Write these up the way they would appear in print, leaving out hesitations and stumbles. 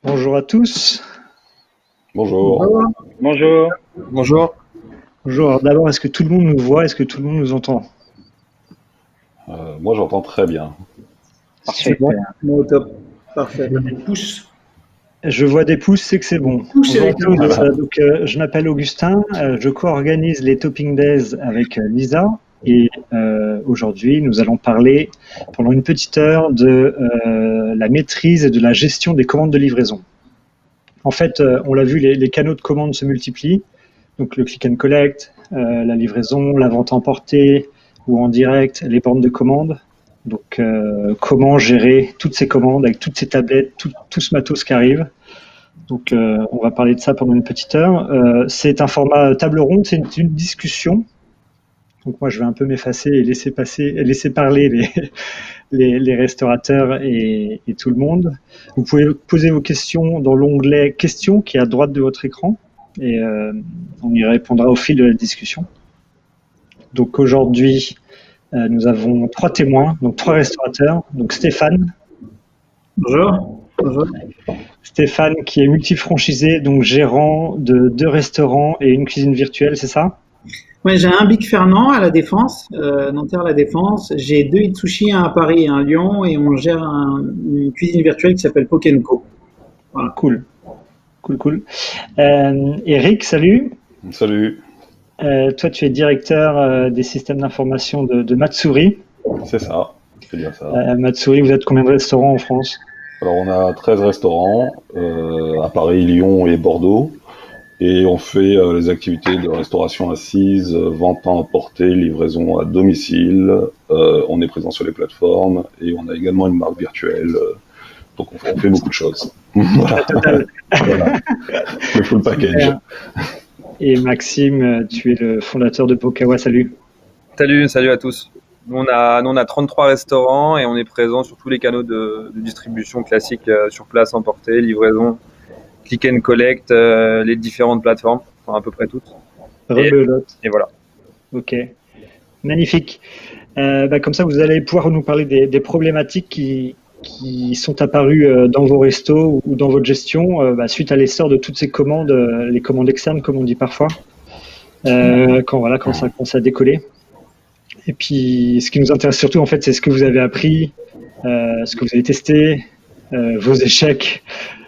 Bonjour à tous. Bonjour. Bonjour. Bonjour. Bonjour. Alors d'abord, est-ce que tout le monde nous voit? Est-ce que tout le monde nous entend? Moi, j'entends très bien. Parfait. Super. Moi au top. Parfait. Je vois des pouces, c'est que c'est bon. Bonjour à tous. Je m'appelle Augustin. Je co-organise les Topping Days avec Lisa. Et aujourd'hui, nous allons parler pendant une petite heure de la maîtrise et de la gestion des commandes de livraison. En fait, on l'a vu, les canaux de commandes se multiplient. Donc le click and collect, la livraison, la vente emportée ou en direct, les bornes de commande. Donc comment gérer toutes ces commandes avec toutes ces tablettes, tout ce matos qui arrive. Donc on va parler de ça pendant une petite heure. C'est un format table ronde, c'est une discussion. Donc moi je vais un peu m'effacer et laisser parler les restaurateurs et tout le monde. Vous pouvez poser vos questions dans l'onglet questions qui est à droite de votre écran et on y répondra au fil de la discussion. Donc aujourd'hui, nous avons 3 témoins, donc 3 restaurateurs. Donc Stéphane. Bonjour. Bonjour. Stéphane qui est multifranchisé, donc gérant de 2 restaurants et une cuisine virtuelle, c'est ça? Ouais, j'ai un Big Fernand à la Défense, Nanterre à la Défense. J'ai 2 Itsushi, un à Paris et un à Lyon, et on gère une cuisine virtuelle qui s'appelle Pokenco. Voilà. Cool. Eric, salut. Salut. Toi, tu es directeur des systèmes d'information de Matsuri. C'est ça, c'est bien ça. Matsuri, vous êtes combien de restaurants en France? Alors, on a 13 restaurants à Paris, Lyon et Bordeaux. Et on fait les activités de restauration assise, vente à emporter, livraison à domicile. On est présent sur les plateformes et on a également une marque virtuelle. Donc on fait beaucoup de choses. Voilà. Le full package. Et Maxime, tu es le fondateur de Pokawa, salut. Salut à tous. Nous, on a 33 restaurants et on est présent sur tous les canaux de distribution classiques, sur place, emporter, livraison, click and collect, les différentes plateformes, enfin à peu près toutes. Et voilà. Ok, magnifique. Comme ça, vous allez pouvoir nous parler des problématiques qui sont apparues dans vos restos ou dans votre gestion suite à l'essor de toutes ces commandes, les commandes externes, comme on dit parfois, quand ça commence à décoller. Et puis, ce qui nous intéresse surtout, en fait, c'est ce que vous avez appris, ce que vous avez testé, vos échecs,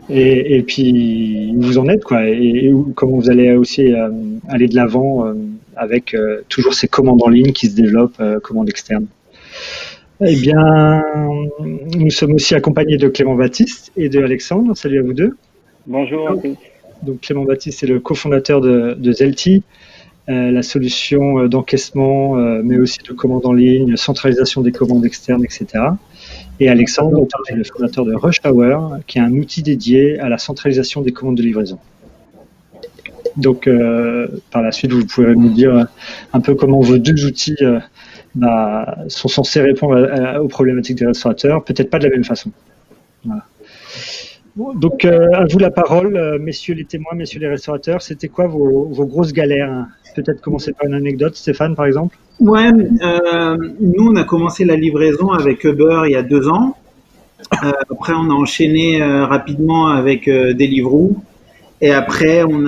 et puis où vous en êtes, quoi, et comment vous allez aussi aller de l'avant avec toujours ces commandes en ligne qui se développent, commandes externes. Eh bien, nous sommes aussi accompagnés de Clément Baptiste et de Alexandre. Salut à vous deux. Bonjour. Donc Clément Baptiste est le cofondateur de Zelti, la solution d'encaissement, mais aussi de commandes en ligne, centralisation des commandes externes, etc. Et Alexandre, qui est le fondateur de Rush Hour, qui est un outil dédié à la centralisation des commandes de livraison. Donc, par la suite, vous pourrez nous dire un peu comment vos 2 outils sont censés répondre aux problématiques des restaurateurs, peut-être pas de la même façon. Voilà. Bon, donc, à vous la parole, messieurs les témoins, messieurs les restaurateurs. C'était quoi vos grosses galères? Peut-être commencer par une anecdote, Stéphane, par exemple. Ouais, nous on a commencé la livraison avec Uber il y a 2 ans. Après on a enchaîné rapidement avec Deliveroo. Et après on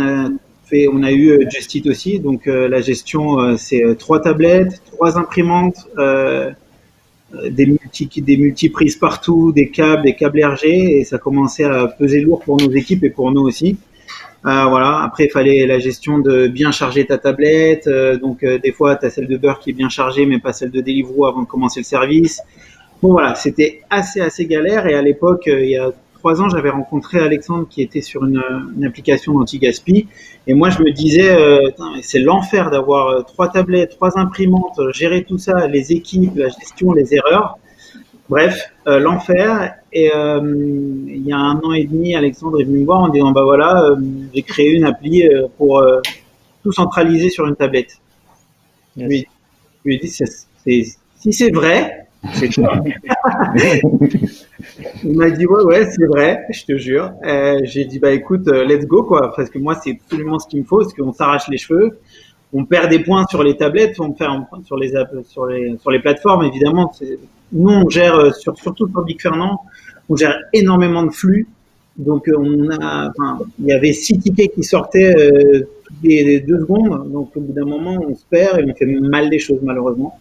a eu Just Eat aussi. Donc la gestion c'est 3 tablettes, 3 imprimantes, des multiprises partout, des câbles RG, et ça commençait à peser lourd pour nos équipes et pour nous aussi. Voilà. Après, il fallait la gestion de bien charger ta tablette. Donc, des fois, tu as celle de Uber qui est bien chargée, mais pas celle de Deliveroo avant de commencer le service. Bon, voilà, c'était assez galère. Et à l'époque, il y a 3 ans, j'avais rencontré Alexandre qui était sur une application d'anti-gaspi. Et moi, je me disais, c'est l'enfer d'avoir 3 tablettes, 3 imprimantes, gérer tout ça, les équipes, la gestion, les erreurs. Bref, l'enfer. Et il y a 1 an et demi, Alexandre est venu me voir en disant j'ai créé une appli pour tout centraliser sur une tablette. Yes. Je lui ai dit si c'est vrai, c'est toi. Il m'a dit ouais c'est vrai, je te jure. J'ai dit écoute, let's go quoi, parce que moi c'est absolument ce qu'il me faut, parce qu'on s'arrache les cheveux. On perd des points sur les tablettes, on perd un point sur les plateformes évidemment. Nous on gère surtout sur Big Fernand, on gère énormément de flux. Donc il y avait 6 tickets qui sortaient toutes les 2 secondes. Donc au bout d'un moment, on se perd et on fait mal les choses malheureusement.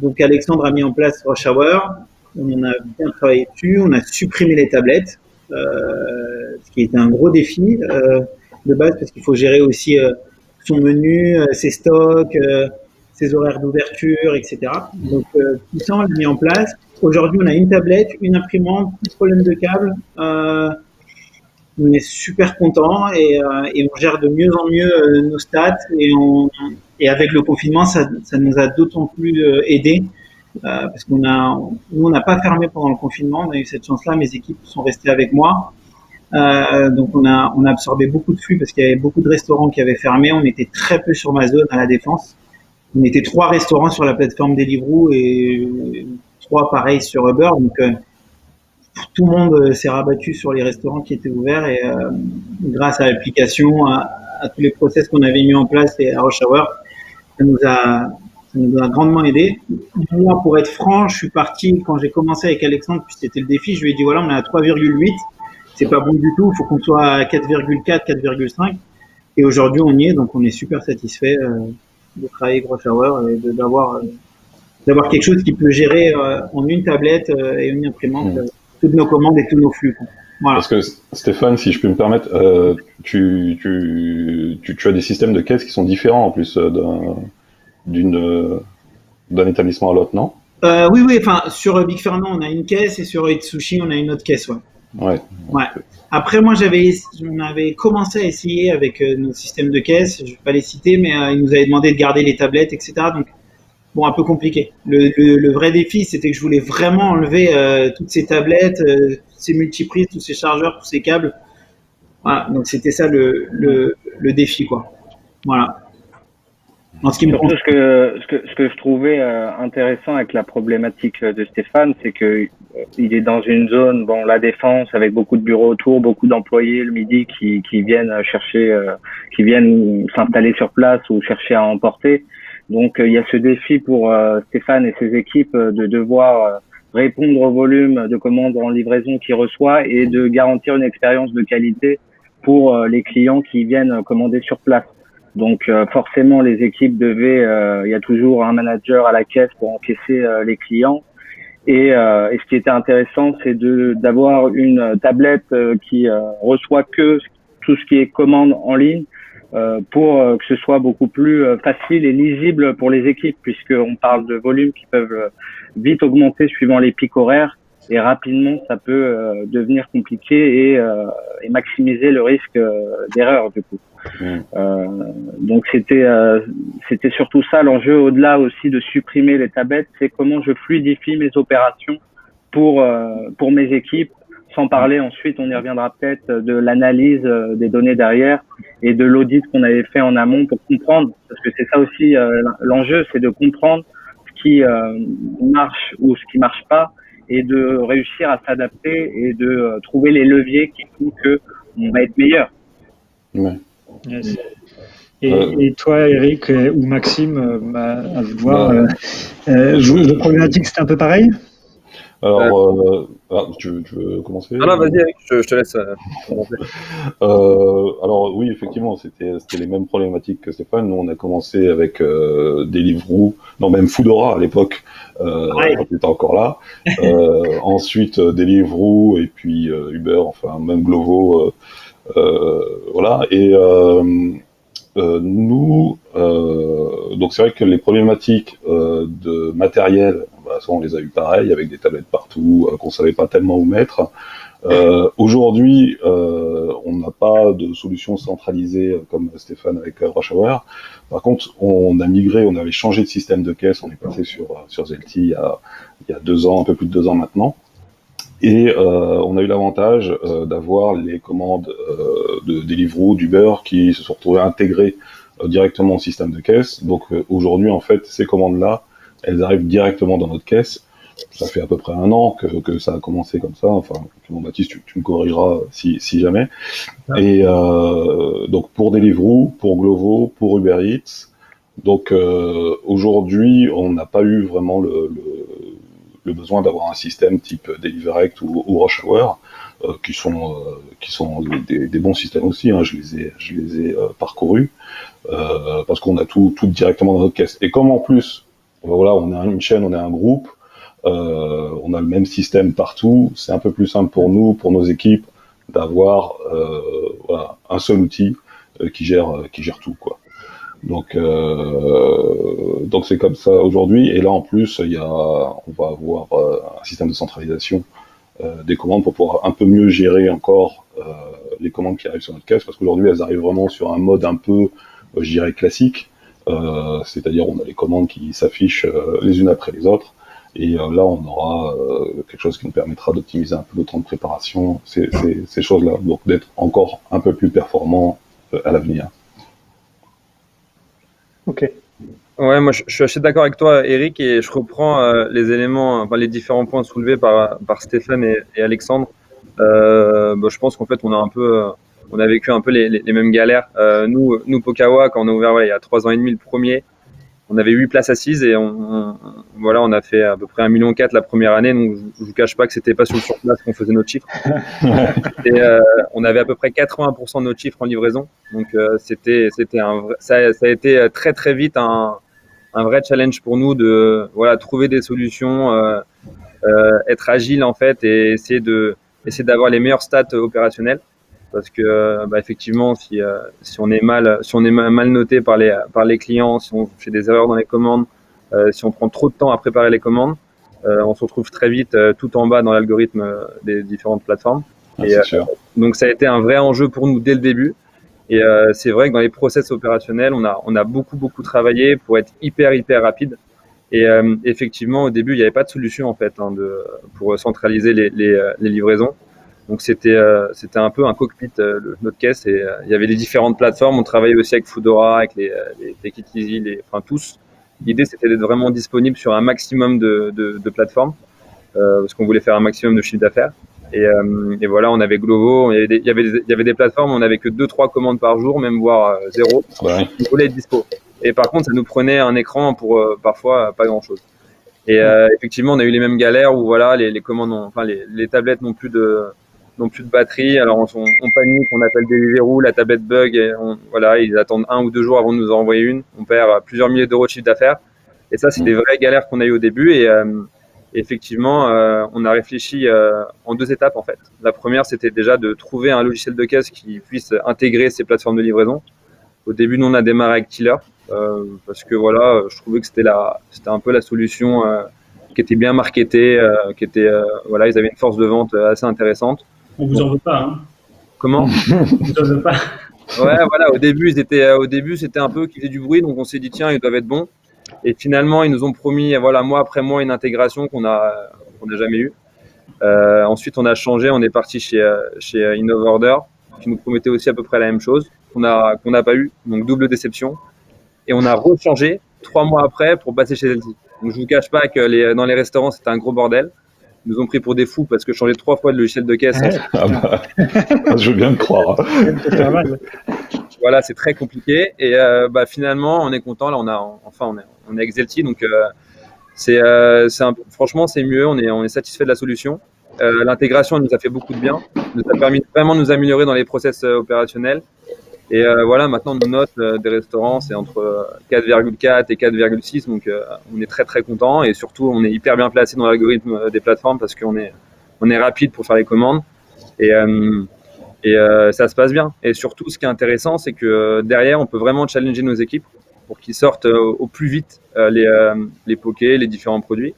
Donc Alexandre a mis en place Rush Hour. On a bien travaillé dessus. On a supprimé les tablettes, ce qui était un gros défi de base parce qu'il faut gérer aussi son menu, ses stocks, ses horaires d'ouverture, etc. Donc tout ça on l'a mis en place. Aujourd'hui, on a une tablette, une imprimante, plus de problème de câble. On est super content et on gère de mieux en mieux nos stats et avec le confinement, ça nous a d'autant plus aidé parce nous on n'a pas fermé pendant le confinement. On a eu cette chance-là. Mes équipes sont restées avec moi. Donc on a absorbé beaucoup de flux parce qu'il y avait beaucoup de restaurants qui avaient fermé. On était très peu sur ma zone à la Défense. On était 3 restaurants sur la plateforme Deliveroo et 3 pareils sur Uber. Donc tout le monde s'est rabattu sur les restaurants qui étaient ouverts et grâce à l'application, à tous les process qu'on avait mis en place et à Rush Hour, ça nous a grandement aidé. Moi, pour être franc, je suis parti quand j'ai commencé avec Alexandre, puis c'était le défi. Je lui ai dit voilà, on est à 3,8, c'est pas bon du tout, il faut qu'on soit à 4,4, 4,5. Et aujourd'hui, on y est, donc on est super satisfait de travailler avec Rush Hour et d'avoir quelque chose qui peut gérer en une tablette et une imprimante toutes nos commandes et tous nos flux. Voilà. Parce que Stéphane, si je peux me permettre, tu as des systèmes de caisse qui sont différents en plus d'un établissement à l'autre, non? Oui. Enfin, sur Big Fernand, on a une caisse et sur Itsushi, on a une autre caisse. Ouais. Après, moi, on avait commencé à essayer avec nos systèmes de caisse. Je vais pas les citer, mais ils nous avaient demandé de garder les tablettes, etc. Donc, bon, un peu compliqué. Le vrai défi, c'était que je voulais vraiment enlever toutes ces tablettes, ces multiprises, tous ces chargeurs, tous ces câbles. Voilà, donc c'était ça le défi, quoi. Voilà. En ce qui me concerne, ce que je trouvais intéressant avec la problématique de Stéphane, c'est que il est dans une zone, la Défense, avec beaucoup de bureaux autour, beaucoup d'employés le midi qui viennent chercher, qui viennent s'installer sur place ou chercher à emporter. Donc il y a ce défi pour Stéphane et ses équipes de devoir répondre au volume de commandes en livraison qu'il reçoit et de garantir une expérience de qualité pour les clients qui viennent commander sur place. Donc forcément les équipes il y a toujours un manager à la caisse pour encaisser les clients. Et ce qui était intéressant, c'est d'avoir une tablette qui reçoit que tout ce qui est commande en ligne pour que ce soit beaucoup plus facile et lisible pour les équipes, puisqu'on parle de volumes qui peuvent vite augmenter suivant les pics horaires et rapidement ça peut devenir compliqué et maximiser le risque d'erreur du coup. Donc c'était surtout ça l'enjeu, au-delà aussi de supprimer les tablettes, c'est comment je fluidifie mes opérations pour mes équipes, sans parler ensuite, on y reviendra peut-être, de l'analyse des données derrière et de l'audit qu'on avait fait en amont pour comprendre, parce que c'est ça aussi l'enjeu, c'est de comprendre ce qui marche ou ce qui marche pas et de réussir à s'adapter et de trouver les leviers qui font que on va être meilleur. Ouais. Yes. Et toi, Eric ou Maxime, à voir, vos problématiques, c'était un peu pareil? Alors, tu veux commencer? Non, vas-y, Eric, je te laisse commencer. Alors oui, effectivement, c'était les mêmes problématiques que Stéphane. Nous, on a commencé avec Deliveroo, non, même Foodora à l'époque, quand on était encore là. Ensuite, Deliveroo et puis Uber, enfin même Glovo, voilà. Et nous, donc c'est vrai que les problématiques de matériel, ça on les a eu pareil, avec des tablettes partout, qu'on savait pas tellement où mettre. Aujourd'hui, on n'a pas de solution centralisée comme Stéphane avec Rush Hour. Par contre, on a migré, on avait changé de système de caisse, on est passé sur Zelti il y a 2 ans, un peu plus de 2 ans maintenant. Et on a eu l'avantage d'avoir les commandes de Deliveroo, d'Uber qui se sont retrouvées intégrées directement au système de caisse. Donc aujourd'hui, en fait, ces commandes-là, elles arrivent directement dans notre caisse. Ça fait à peu près 1 an que ça a commencé comme ça. Enfin, Baptiste, tu me corrigeras si jamais. Et donc pour Deliveroo, pour Glovo, pour Uber Eats. Donc aujourd'hui, on n'a pas eu vraiment le besoin d'avoir un système type Deliverect ou Rush-Hour, qui sont des bons systèmes aussi, hein, je les ai parcourus, parce qu'on a tout directement dans notre caisse. Et comme en plus, voilà, on est une chaîne, on est un groupe, on a le même système partout, c'est un peu plus simple pour nous, pour nos équipes, d'avoir voilà, un seul outil qui gère tout, quoi. Donc c'est comme ça aujourd'hui. Et là en plus, on va avoir un système de centralisation des commandes pour pouvoir un peu mieux gérer encore les commandes qui arrivent sur notre caisse, parce qu'aujourd'hui elles arrivent vraiment sur un mode un peu, je dirais, classique. C'est-à-dire on a les commandes qui s'affichent les unes après les autres. Et là, on aura quelque chose qui nous permettra d'optimiser un peu le temps de préparation, ces choses-là, donc d'être encore un peu plus performant à l'avenir. Ok. Ouais, moi je suis assez d'accord avec toi, Eric, et je reprends les éléments, enfin les différents points soulevés par Stéphane et Alexandre. Je pense qu'en fait on a vécu un peu les mêmes galères. Nous Pokawa, quand on a ouvert il y a 3 ans et demi le premier, on avait 8 places assises et on a fait à peu près 1,4 million la première année. Donc je vous cache pas que c'était pas sur le surplace qu'on faisait notre chiffre. Et on avait à peu près 80% de notre chiffre en livraison. Donc ça a été très très vite un vrai challenge pour nous de trouver des solutions, être agile en fait et essayer d'avoir les meilleurs stats opérationnels. Parce que effectivement, si on est mal noté par les clients, si on fait des erreurs dans les commandes, si on prend trop de temps à préparer les commandes, on se retrouve très vite tout en bas dans l'algorithme des différentes plateformes. Donc ça a été un vrai enjeu pour nous dès le début. Et c'est vrai que dans les process opérationnels, on a beaucoup travaillé pour être hyper rapide. Et effectivement, au début, il n'y avait pas de solution en fait pour centraliser les livraisons. Donc c'était un peu un cockpit notre caisse, et il y avait les différentes plateformes. On travaillait aussi avec Foodora, avec les Take It Easy, tous. L'idée c'était d'être vraiment disponible sur un maximum de plateformes parce qu'on voulait faire un maximum de chiffre d'affaires. Et voilà, on avait Glovo, il y avait des plateformes, on n'avait que 2-3 commandes par jour, même voire 0. Ouais. On voulait être dispo. Et par contre, ça nous prenait un écran pour parfois pas grand chose. Et effectivement, on a eu les mêmes galères où voilà, les commandes, les tablettes n'ont plus de batterie, alors on panique, on appelle Deliveroo, la tablette bug, et ils attendent 1 ou 2 jours avant de nous en envoyer une. On perd plusieurs milliers d'euros de chiffre d'affaires. Et ça, c'est des vraies galères qu'on a eues au début. Et effectivement, on a réfléchi en 2 étapes en fait. La première, c'était déjà de trouver un logiciel de caisse qui puisse intégrer ces plateformes de livraison. Au début, nous on a démarré avec Tiller parce que je trouvais que c'était un peu la solution qui était bien marketée, ils avaient une force de vente assez intéressante. On vous en veut pas, hein. Comment? On vous en veut pas. Ouais, au début, c'était un peu qui faisait du bruit, donc on s'est dit tiens, ils doivent être bons. Et finalement, ils nous ont promis, mois après mois, une intégration qu'on n'a jamais eue. Ensuite, on a changé, on est parti chez InnovOrder, qui nous promettait aussi à peu près la même chose, qu'on n'a pas eu, donc double déception. Et on a rechangé 3 mois après pour passer chez Zelti. Donc je vous cache pas que dans les restaurants, c'était un gros bordel. Ils nous ont pris pour des fous parce que changer 3 fois de logiciel de caisse. Je veux bien le croire. Voilà, c'est très compliqué. Et finalement, on est content. Là, on est avec Zelti, donc franchement, c'est mieux. On est satisfait de la solution. L'intégration nous a fait beaucoup de bien. Nous a permis vraiment de nous améliorer dans les process opérationnels. Et maintenant, nos notes des restaurants, c'est entre 4,4 et 4,6. Donc, on est très, très content. Et surtout, on est hyper bien placé dans l'algorithme des plateformes parce qu'on est rapide pour faire les commandes. Et ça se passe bien. Et surtout, ce qui est intéressant, c'est que derrière, on peut vraiment challenger nos équipes pour qu'ils sortent au plus vite les pokés, les différents produits.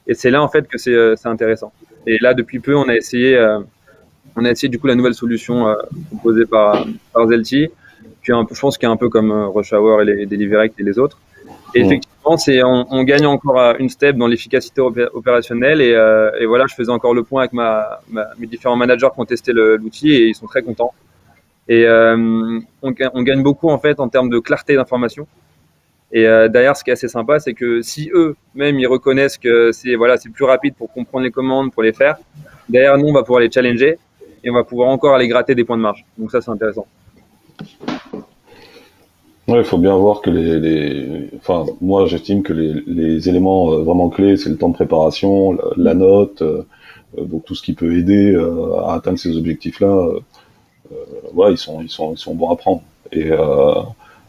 Et c'est là, en fait, que c'est intéressant. Et là, depuis peu, on a essayé du coup la nouvelle solution proposée par Zelti, qui je pense qu'il est un peu comme Rush-Hour et les Deliverect et les autres. Et effectivement, on gagne encore une step dans l'efficacité opérationnelle. Et je faisais encore le point avec mes différents managers qui ont testé l'outil et ils sont très contents. Et on gagne beaucoup en fait en termes de clarté d'information. Et derrière, ce qui est assez sympa, c'est que si eux-mêmes ils reconnaissent que c'est plus rapide pour comprendre les commandes, pour les faire, derrière nous on va pouvoir les challenger. Et on va pouvoir encore aller gratter des points de marge. Donc ça, c'est intéressant. Ouais, il faut bien voir que enfin, moi, j'estime que les éléments vraiment clés, c'est le temps de préparation, la note, donc tout ce qui peut aider à atteindre ces objectifs-là. Ouais, ils sont bons à prendre.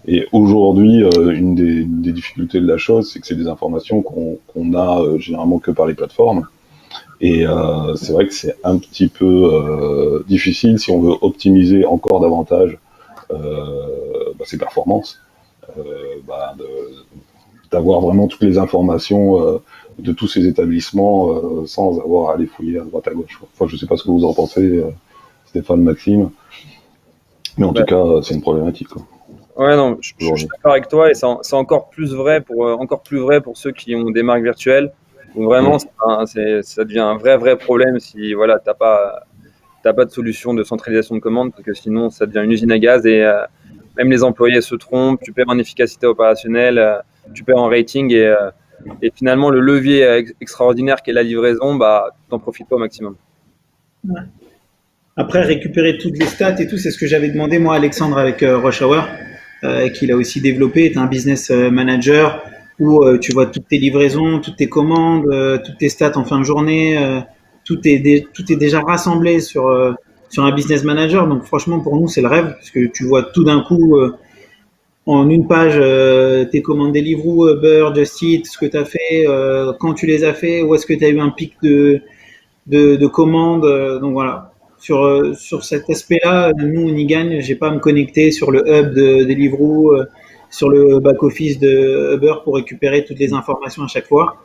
Et aujourd'hui, une des difficultés de la chose, c'est que c'est des informations qu'on a généralement que par les plateformes. Et c'est vrai que c'est un petit peu difficile si on veut optimiser encore davantage ses performances, bah, d'avoir vraiment toutes les informations de tous ces établissements sans avoir à aller fouiller à droite à gauche. Enfin, je sais pas ce que vous en pensez, Stéphane, Maxime, mais en tout cas, c'est une problématique, quoi. Ouais, non, je suis d'accord avec toi, et c'est encore plus vrai pour ceux qui ont des marques virtuelles, où vraiment ça devient un vrai problème si voilà, t'as pas de solution de centralisation de commande, parce que sinon ça devient une usine à gaz, et même les employés se trompent, tu perds en efficacité opérationnelle, tu perds en rating, et finalement le levier extraordinaire qu'est la livraison, bah t'en profites pas au maximum. Ouais. Après, récupérer toutes les stats et tout, c'est ce que j'avais demandé moi à Alexandre avec Rush Hour, qu'il a aussi développé, est un business manager où tu vois toutes tes livraisons, toutes tes commandes, toutes tes stats en fin de journée, tout est déjà rassemblé sur un business manager. Donc franchement, pour nous, c'est le rêve, parce que tu vois tout d'un coup en une page tes commandes Deliveroo, Uber, Just Eat, ce que tu as fait, quand tu les as fait, où est-ce que tu as eu un pic de commandes. Donc voilà. Sur cet aspect-là, nous, on y gagne. J'ai pas à me connecter sur le hub de Deliveroo, sur le back-office de Uber pour récupérer toutes les informations à chaque fois.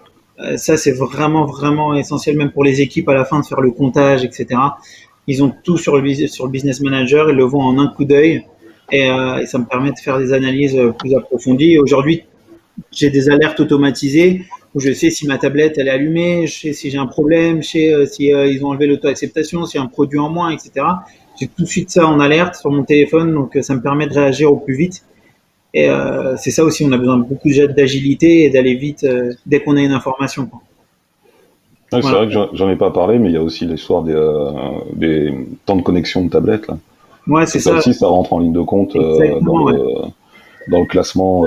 Ça, c'est vraiment essentiel, même pour les équipes à la fin, de faire le comptage, etc. Ils ont tout sur le business manager, ils le voient en un coup d'œil, et ça me permet de faire des analyses plus approfondies. Aujourd'hui, j'ai des alertes automatisées où je sais si ma tablette elle est allumée, je sais si j'ai un problème, je sais si ils ont enlevé l'auto-acceptation, s'il y a un produit en moins, etc. J'ai tout de suite ça en alerte sur mon téléphone, donc ça me permet de réagir au plus vite. Et c'est ça aussi, on a besoin de beaucoup d'agilité et d'aller vite dès qu'on a une information, quoi. Ouais, Voilà. c'est vrai que j'en ai pas parlé, mais il y a aussi l'histoire des temps de connexion de tablette, là. Ouais, c'est ça. Aussi, ça rentre en ligne de compte dans le classement,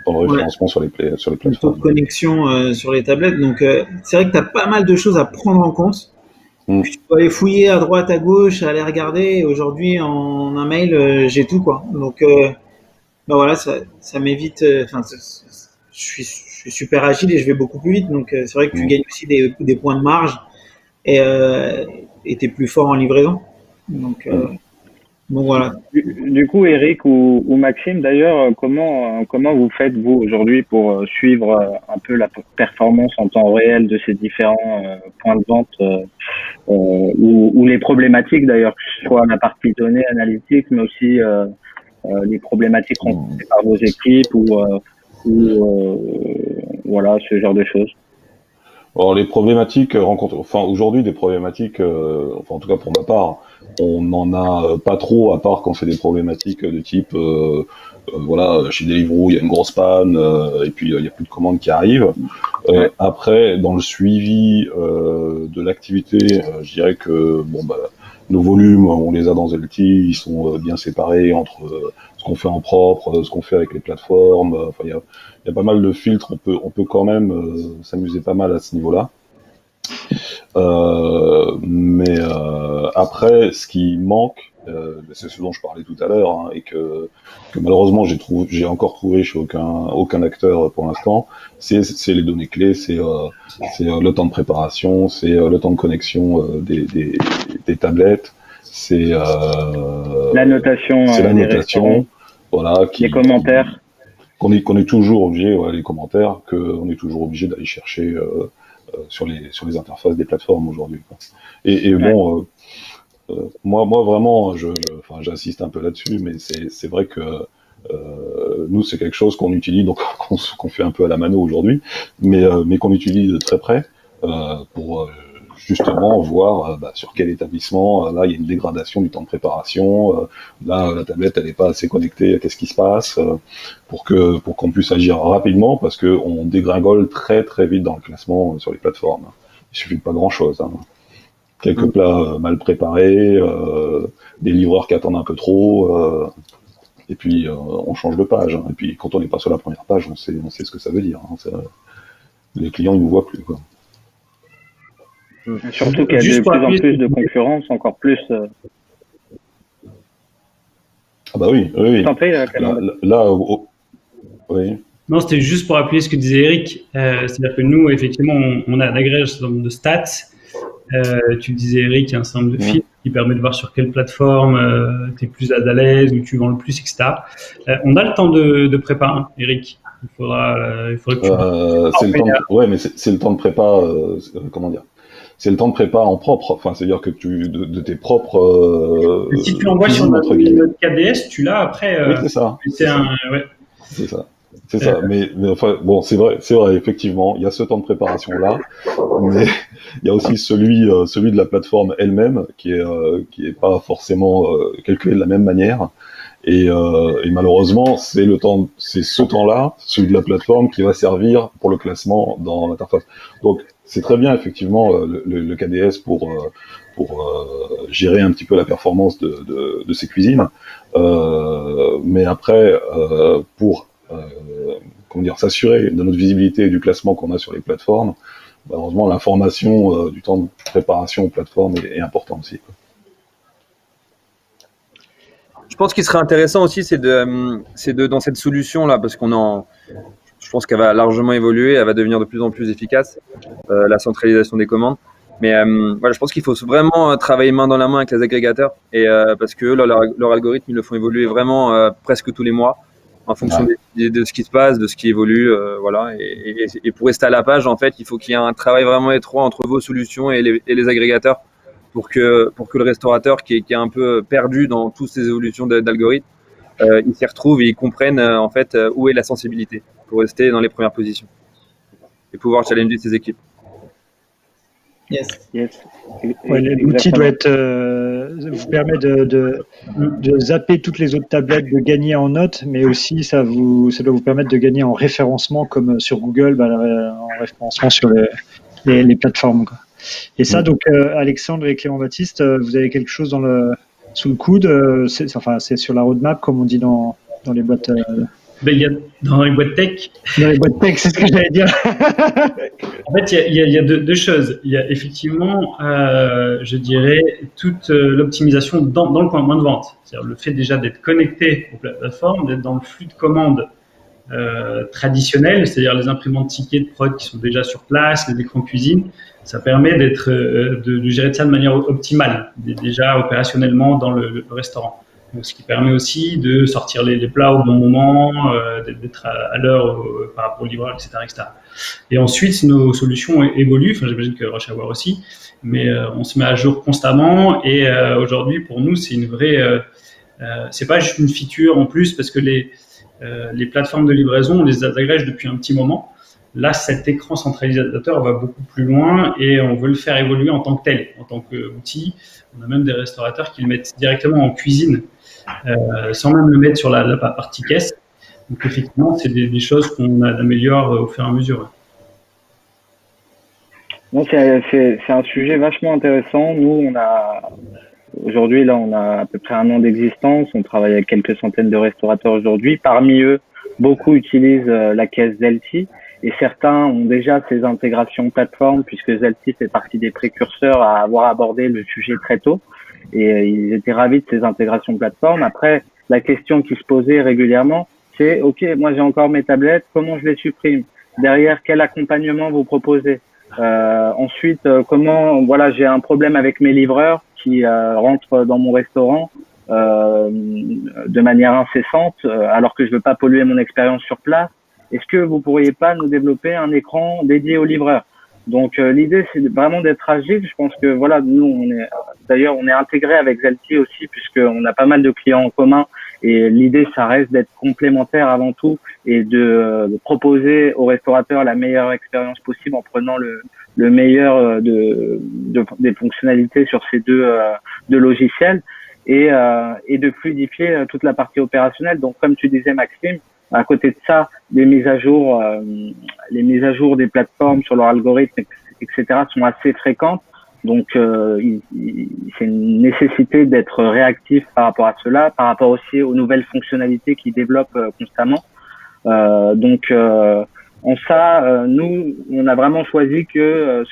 dans le référencement sur les Le taux de plateformes. connexion sur les tablettes. Donc, c'est vrai que tu as pas mal de choses à prendre en compte. Mm. Puis tu peux aller fouiller à droite, à gauche, aller regarder. Et aujourd'hui, en un mail, j'ai tout, quoi. Donc, bah voilà, ça m'évite. Enfin, je suis super agile et je vais beaucoup plus vite. Donc, c'est vrai que tu gagnes aussi des points de marge, et t'es plus fort en livraison. Donc, voilà. Du coup, Eric ou Maxime, d'ailleurs, comment vous faites, vous, aujourd'hui, pour suivre un peu la performance en temps réel de ces différents points de vente ou les problématiques, d'ailleurs, que ce soit la partie données analytiques, mais aussi les problématiques rencontrées par vos équipes ou voilà, ce genre de choses. Alors, les problématiques rencontrées, enfin, aujourd'hui, des problématiques, enfin, en tout cas pour ma part, on n'en a pas trop, à part quand c'est des problématiques de type, voilà, chez Deliveroo, il y a une grosse panne, et puis il y a plus de commandes qui arrivent. Après, dans le suivi de l'activité, je dirais que bon, bah, nos volumes, on les a dans Zelty, ils sont bien séparés entre ce qu'on fait en propre, ce qu'on fait avec les plateformes. Enfin, il y a pas mal de filtres. On peut quand même s'amuser pas mal à ce niveau-là. Mais après, ce qui manque, c'est ce dont je parlais tout à l'heure, hein, et que malheureusement j'ai encore trouvé chez aucun acteur pour l'instant, c'est les données clés, c'est le temps de préparation, c'est le temps de connexion des tablettes, c'est la notation, voilà, les commentaires, qu'on est toujours obligé, les commentaires, qu'on est toujours obligé d'aller chercher sur les interfaces des plateformes aujourd'hui, quoi. Et bon, moi vraiment, j'insiste un peu là-dessus, mais c'est vrai que nous, c'est quelque chose qu'on utilise, donc qu'on fait un peu à la mano aujourd'hui, mais qu'on utilise de très près pour justement voir sur quel établissement là il y a une dégradation du temps de préparation, là la tablette elle n'est pas assez connectée, qu'est-ce qui se passe, pour qu'on puisse agir rapidement, parce que on dégringole très très vite dans le classement sur les plateformes. Il suffit de pas grand chose, hein. Quelques plats mal préparés, des livreurs qui attendent un peu trop, Et puis on change de page. Hein. Et puis quand on n'est pas sur la première page, on sait ce que ça veut dire. Hein. Les clients, ils nous voient plus, quoi. Surtout qu'il y a de plus en plus de concurrence, encore plus. Ah bah oui. Oui. Non, c'était juste pour appuyer ce que disait Eric. C'est-à-dire que nous, effectivement, on agrège un certain nombre de stats. Tu disais, Eric, il y a un certain nombre de filtres qui permet de voir sur quelle plateforme tu es plus à l'aise, où tu vends le plus, etc. On a le temps de prépa, hein, Eric. Il faudrait que tu... c'est le temps de prépa, comment dire, c'est le temps de prépa en propre, enfin, c'est-à-dire que de tes propres... si tu l'envoies sur notre KDS, tu l'as après... oui, c'est ça. C'est ça. C'est ça, mais enfin, bon, c'est vrai, effectivement, il y a ce temps de préparation-là, mais il y a aussi celui de la plateforme elle-même, qui est pas forcément calculé de la même manière, et malheureusement, c'est ce temps-là, celui de la plateforme, qui va servir pour le classement dans l'interface. Donc, c'est très bien, effectivement, le KDS pour gérer un petit peu la performance de ces cuisines, mais après, pour s'assurer de notre visibilité et du classement qu'on a sur les plateformes, malheureusement, l'information du temps de préparation aux plateformes est important aussi, quoi. Je pense qu'il serait intéressant aussi, c'est de dans cette solution-là, parce je pense qu'elle va largement évoluer, elle va devenir de plus en plus efficace, la centralisation des commandes. Mais voilà, je pense qu'il faut vraiment travailler main dans la main avec les agrégateurs, et parce que leur algorithme, ils le font évoluer vraiment presque tous les mois, en fonction de ce qui se passe, de ce qui évolue, voilà. Et pour rester à la page, en fait, il faut qu'il y ait un travail vraiment étroit entre vos solutions et les agrégateurs, pour que le restaurateur qui est un peu perdu dans toutes ces évolutions d'algorithmes, il s'y retrouve et il comprenne en fait où est la sensibilité pour rester dans les premières positions et pouvoir challenger ses équipes. Yes. Ouais, l'outil doit vous permet de zapper toutes les autres tablettes, de gagner en notes, mais aussi ça doit vous permettre de gagner en référencement, comme sur Google, en référencement sur les plateformes, quoi. Et ça, donc Alexandre et Clément Baptiste, vous avez quelque chose sous le coude, c'est sur la roadmap, comme on dit dans les boîtes. Dans les boîtes tech. Dans les boîtes tech, c'est ce que j'allais dire. En fait, il y a deux choses. Il y a effectivement, je dirais, toute l'optimisation dans le point de vente. C'est-à-dire le fait déjà d'être connecté aux plateformes, d'être dans le flux de commandes traditionnel, c'est-à-dire les imprimantes tickets de prod qui sont déjà sur place, les écrans cuisine. Ça permet de gérer ça de manière optimale, déjà opérationnellement dans le restaurant. Donc, ce qui permet aussi de sortir les plats au bon moment, d'être à l'heure par rapport au livreur, etc., etc. Et ensuite, nos solutions évoluent. Enfin, j'imagine que Rush Hour aussi, mais on se met à jour constamment. Et aujourd'hui, pour nous, c'est une vraie. C'est pas juste une feature en plus, parce que les plateformes de livraison, on les agrège depuis un petit moment. Là, cet écran centralisateur va beaucoup plus loin et on veut le faire évoluer en tant que tel, en tant qu'outil. On a même des restaurateurs qui le mettent directement en cuisine, sans même le mettre sur la partie caisse. Donc, effectivement, c'est des choses qu'on améliore au fur et à mesure. Donc, c'est un sujet vachement intéressant. Nous, aujourd'hui, on a à peu près 1 an d'existence. On travaille avec quelques centaines de restaurateurs aujourd'hui. Parmi eux, beaucoup utilisent la caisse Zelty. Et certains ont déjà ces intégrations plateformes, puisque Zelty fait partie des précurseurs à avoir abordé le sujet très tôt. Et ils étaient ravis de ces intégrations plateformes. Après, la question qui se posait régulièrement, c'est « Ok, moi j'ai encore mes tablettes, comment je les supprime? Derrière, quel accompagnement vous proposez? Ensuite, j'ai un problème avec mes livreurs qui rentrent dans mon restaurant de manière incessante, alors que je veux pas polluer mon expérience sur place. Est-ce que vous pourriez pas nous développer un écran dédié aux livreurs? » Donc l'idée, c'est vraiment d'être agile. Je pense que voilà, nous on est intégré avec Zelty aussi, puisqu'on a pas mal de clients en commun. Et l'idée, ça reste d'être complémentaire avant tout et de proposer aux restaurateurs la meilleure expérience possible en prenant le meilleur des fonctionnalités sur ces deux logiciels et de fluidifier toute la partie opérationnelle. Donc comme tu disais, Maxime, à côté de ça, les mises à jour des plateformes sur leur algorithme, etc., sont assez fréquentes. Donc, c'est une nécessité d'être réactif par rapport à cela, par rapport aussi aux nouvelles fonctionnalités qu'ils développent constamment. En ça, nous, on a vraiment choisi que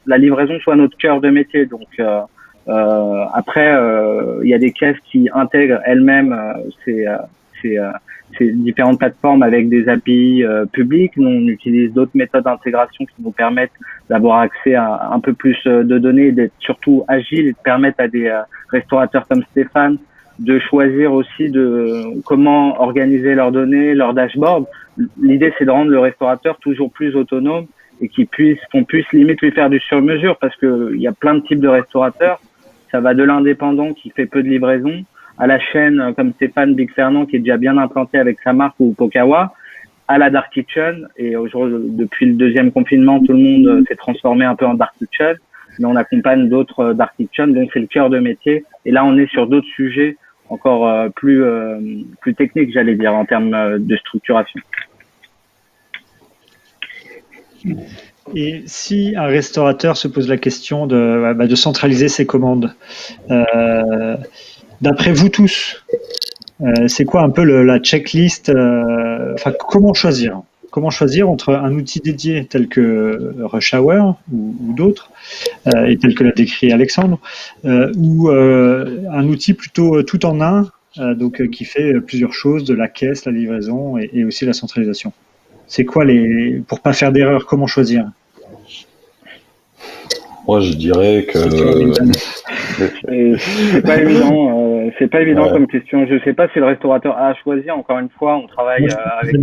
la livraison soit notre cœur de métier. Donc, après, il y a des caisses qui intègrent elles-mêmes ces différentes plateformes avec des API publiques. Nous, on utilise d'autres méthodes d'intégration qui nous permettent d'avoir accès à un peu plus de données, d'être surtout agile et de permettre à des restaurateurs comme Stéphane de choisir aussi de comment organiser leurs données, leurs dashboards. L'idée, c'est de rendre le restaurateur toujours plus autonome et qu'on puisse limite lui faire du sur-mesure, parce que il y a plein de types de restaurateurs. Ça va de l'indépendant qui fait peu de livraison à la chaîne comme Stéphane Big Fernand qui est déjà bien implanté avec sa marque, ou Pokawa, à la Dark Kitchen. Et aujourd'hui, depuis le deuxième confinement, tout le monde s'est transformé un peu en Dark Kitchen. Mais on accompagne d'autres Dark Kitchen, donc c'est le cœur de métier. Et là, on est sur d'autres sujets encore plus techniques, j'allais dire, en termes de structuration. Et si un restaurateur se pose la question de centraliser ses commandes, d'après vous tous, c'est quoi un peu la checklist, comment choisir? Comment choisir entre un outil dédié tel que Rush Hour ou d'autres, et tel que l'a décrit Alexandre, ou un outil plutôt tout en un, qui fait plusieurs choses, de la caisse, la livraison et aussi la centralisation? C'est quoi pour pas faire d'erreur, comment choisir? Moi, je dirais que c'est pas évident comme question. Je sais pas si le restaurateur a à choisir. Encore une fois, on travaille avec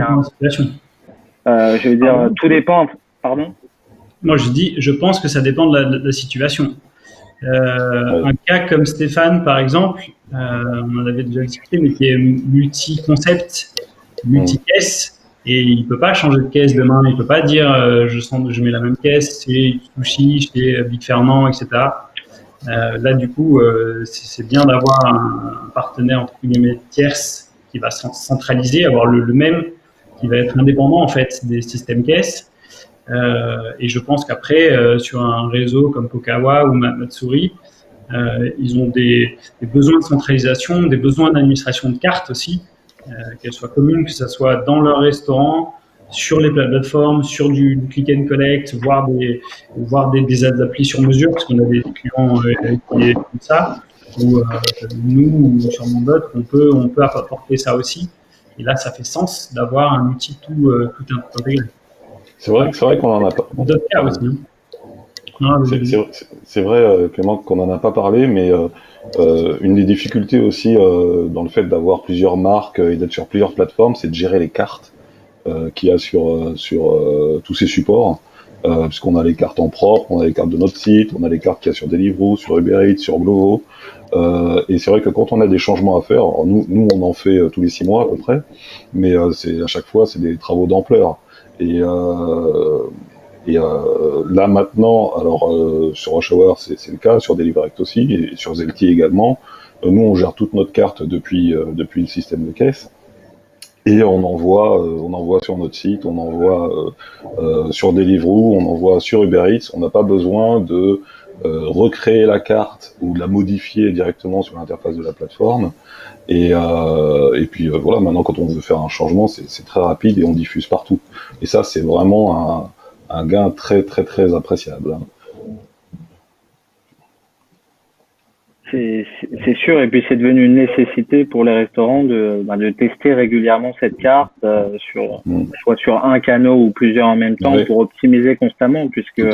je veux dire, tout dépend. Pardon? Moi, je pense que ça dépend de la situation. Un cas comme Stéphane, par exemple, on en avait déjà discuté, mais qui est multi-concept, multi-caisse, et il peut pas changer de caisse demain. Il peut pas dire je mets la même caisse chez Sushi, chez Big Fernand, etc. Là, du coup, c'est bien d'avoir un partenaire entre guillemets tierce qui va centraliser, avoir le même, qui va être indépendant en fait des systèmes caisses. Et je pense qu'après, sur un réseau comme Pokawa ou Matsuri, ils ont des besoins de centralisation, des besoins d'administration de cartes aussi, qu'elles soient communes, que ce soit dans leur restaurant, sur les plateformes, sur du click and collect, voire des applis sur mesure, parce qu'on a des clients qui est comme ça, ou nous, ou sur Mondot, on peut apporter ça aussi. Et là, ça fait sens d'avoir un outil tout intégré. C'est vrai qu'on en a pas. D'autres cas aussi. C'est vrai, Clément, qu'on n'en a pas parlé, mais une des difficultés aussi dans le fait d'avoir plusieurs marques et d'être sur plusieurs plateformes, c'est de gérer les cartes qu'il y a sur tous ces supports. Puisqu'on a les cartes en propre, on a les cartes de notre site, on a les cartes qu'il y a sur Deliveroo, sur Uber Eats, sur Glovo. Et c'est vrai que quand on a des changements à faire, alors nous on en fait tous les 6 mois à peu près, mais à chaque fois c'est des travaux d'ampleur. Et là maintenant, alors sur Rush Hour c'est le cas, sur Deliverect aussi, et sur Zelti également. Nous on gère toute notre carte depuis le système de caisse. Et on envoie sur notre site, on envoie sur Deliveroo, on envoie sur Uber Eats. On n'a pas besoin de recréer la carte ou de la modifier directement sur l'interface de la plateforme. Et puis voilà, maintenant quand on veut faire un changement, c'est très rapide et on diffuse partout. Et ça, c'est vraiment un gain très très très appréciable. C'est sûr, et puis c'est devenu une nécessité pour les restaurants de tester régulièrement cette carte soit sur un canal ou plusieurs en même temps, pour optimiser constamment, puisque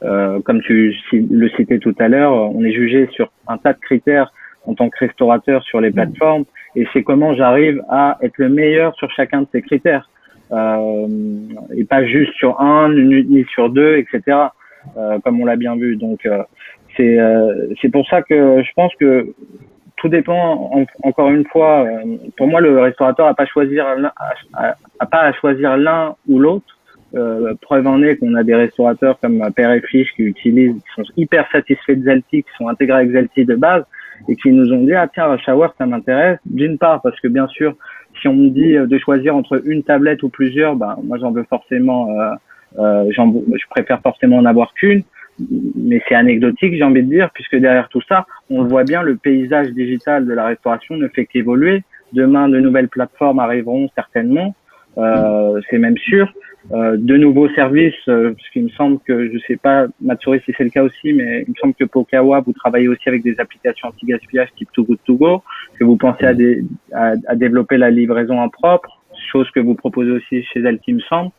comme tu le citais tout à l'heure, on est jugé sur un tas de critères en tant que restaurateur sur les plateformes, et c'est comment j'arrive à être le meilleur sur chacun de ces critères, et pas juste sur un ni sur deux, etc. Comme on l'a bien vu. Donc c'est pour ça que je pense que tout dépend. Encore une fois, pour moi, le restaurateur a pas à choisir l'un ou l'autre. Preuve en est qu'on a des restaurateurs comme Père et Fiche qui sont hyper satisfaits de Zelti, qui sont intégrés avec Zelti de base, et qui nous ont dit tiens, Rush Hour, ça m'intéresse. D'une part parce que bien sûr, si on me dit de choisir entre une tablette ou plusieurs, moi j'en veux forcément, je préfère forcément en avoir qu'une. mais c'est anecdotique, j'ai envie de dire, puisque derrière tout ça, on le voit bien, le paysage digital de la restauration ne fait qu'évoluer. Demain, de nouvelles plateformes arriveront certainement, c'est même sûr. De nouveaux services, parce qu'il me semble que, je sais pas, Matsuri, si c'est le cas aussi, mais il me semble que Pokawa, vous travaillez aussi avec des applications anti-gaspillage type Too Good To Go, que vous pensez à développer la livraison en propre, chose que vous proposez aussi chez Zalti, il me semble.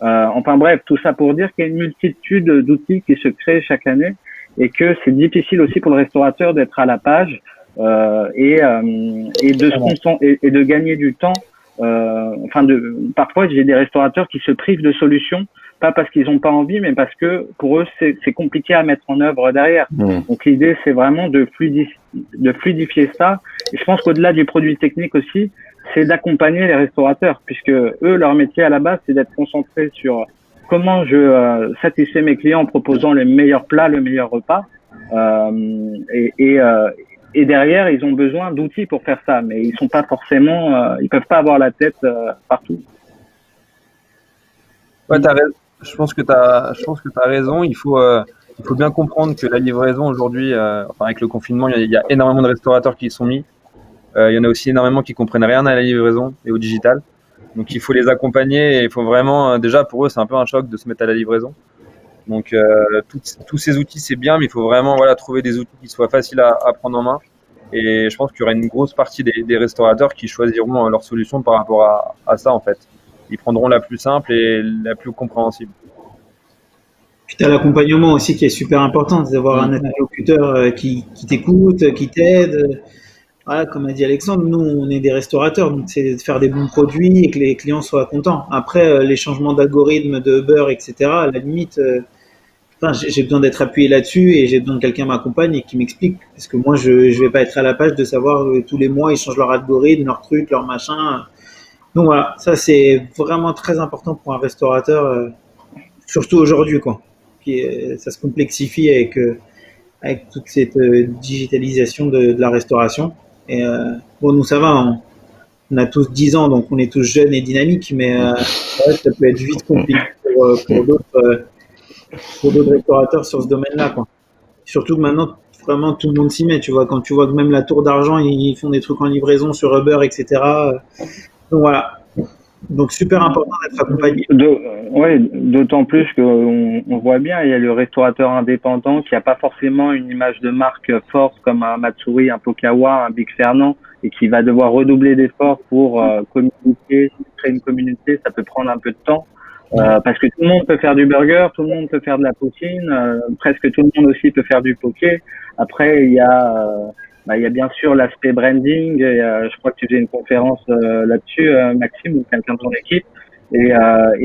Enfin bref, tout ça pour dire qu'il y a une multitude d'outils qui se créent chaque année et que c'est difficile aussi pour le restaurateur d'être à la page et de gagner du temps. Parfois j'ai des restaurateurs qui se privent de solutions, pas parce qu'ils n'ont pas envie, mais parce que pour eux c'est compliqué à mettre en œuvre derrière. Donc l'idée c'est vraiment de fluidifier ça. Et je pense qu'au-delà du produit technique aussi, c'est d'accompagner les restaurateurs, puisque eux, leur métier à la base, c'est d'être concentrés sur comment je satisfais mes clients en proposant le meilleur plat, le meilleur repas. Et derrière, ils ont besoin d'outils pour faire ça, mais ils sont pas forcément, ils peuvent pas avoir la tête partout. Ouais, je pense que t'as raison. Il faut bien comprendre que la livraison aujourd'hui, avec le confinement, il y a énormément de restaurateurs qui y sont mis. Il y en a aussi énormément qui comprennent rien à la livraison et au digital. Donc il faut les accompagner et il faut vraiment, déjà pour eux c'est un peu un choc de se mettre à la livraison. Donc tous ces outils c'est bien, mais il faut vraiment trouver des outils qui soient faciles à prendre en main. Et je pense qu'il y aura une grosse partie des restaurateurs qui choisiront leur solution par rapport à ça en fait. Ils prendront la plus simple et la plus compréhensible. Puis tu as l'accompagnement aussi qui est super important, c'est d'avoir un interlocuteur qui t'écoute, qui t'aide. Voilà, comme a dit Alexandre, nous on est des restaurateurs, donc c'est de faire des bons produits et que les clients soient contents. Après, les changements d'algorithme, de Uber, etc., à la limite, j'ai besoin d'être appuyé là-dessus et j'ai besoin que quelqu'un m'accompagne et qui m'explique. Parce que moi, je vais pas être à la page de savoir tous les mois, ils changent leur algorithme, leur truc, leur machin. Donc voilà, ça c'est vraiment très important pour un restaurateur, surtout aujourd'hui, quoi. Ça se complexifie avec toute cette digitalisation de la restauration. Et nous ça va, on a tous 10 ans, donc on est tous jeunes et dynamiques, mais ça peut être vite compliqué pour d'autres restaurateurs sur ce domaine-là, quoi. Surtout que maintenant, vraiment tout le monde s'y met, tu vois, quand tu vois que même la Tour d'Argent, ils font des trucs en livraison sur Uber, etc. Donc voilà. Donc super important d'être accompagné. D'autant plus qu'on voit bien, il y a le restaurateur indépendant qui n'a pas forcément une image de marque forte comme un Matsuri, un Pokawa, un Big Fernand, et qui va devoir redoubler d'efforts pour communiquer, créer une communauté. Ça peut prendre un peu de temps parce que tout le monde peut faire du burger, tout le monde peut faire de la poutine, presque tout le monde aussi peut faire du poké. Après il y a bien sûr l'aspect branding. Je crois que tu faisais une conférence là-dessus, Maxime, ou quelqu'un de ton équipe. Et